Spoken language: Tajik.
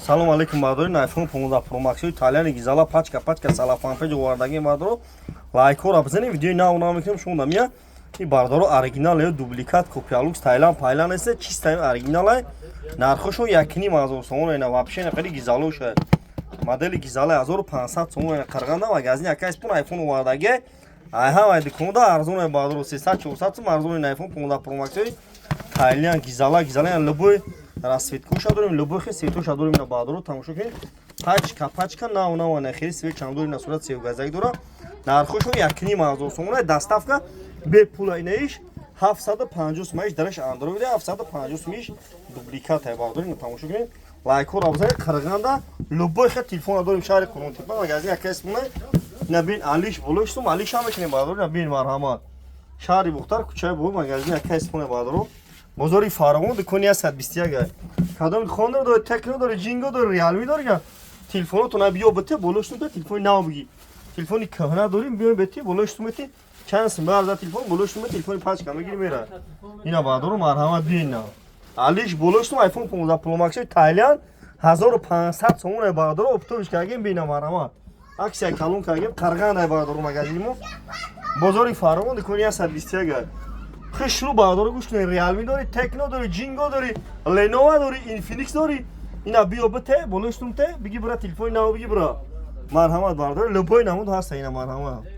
салом алейкум мардори iPhone 15 Pro Max италияни гизала пачка салафан пеҷ овардаги мардоро лайкора бизанед видеои нав мекунем шумо намия и бардоро оригинал ё дубликат копиалукс тайланд пайланд аст чистаи оригинал ай нархошо 1.5 сомон ина вообще на қади гизалоша модели гизала 1500 сомон қирғанда магазин якайс пун iPhone овардаги ай ҳамаи дуконда арзон бардоро 300-400 сом арзон iPhone 15 Pro Max тайланд гизала любой расцветкоша дорем любой хел светоша дорем на бардоро тамошо кунед пачка нав нахери свет чамдори на сурат севгазак дора нархошо 1.5 сомон доставка бепула инаиш 750 сомаш дараш андроид 750 сомаш дубликат ай бардори на тамошо кунед лайкор абзар қирғанда любой хел телефон дорем шаҳри қурунтепа магазин якайс муна набин алиш болош сум алиш ҳам мекунем бардори набин марҳамат шаҳри бухтар кучаи бо магазин якайс муна бардоро бозори фарғон дукони 121 кадом дукон дорад текно дорад жинго дорад реалми дорад телефонотон биё бите болоштум бе телефони нав бигӣ телефони каҳна дорим биё бите болоштум бите чанд сум барда телефон болоштум бе телефони пачка мегири мера ина бардоро марҳамат бина алиш болоштум iPhone 15 Pro Max тайланд 1500 сомон бардоро оптовиш кардем бина марҳамат аксия калон кардем қарғанда бардоро магазини мо бозори фарғон дукони 121 хишру бардоро гӯш кунед реалми дори текно дори жинго дори ленова дори инфиникс дори ина биё бите болоштум те биги бира телефони нав биги бира марҳамат бардори любой намуд ҳаста ина марҳамат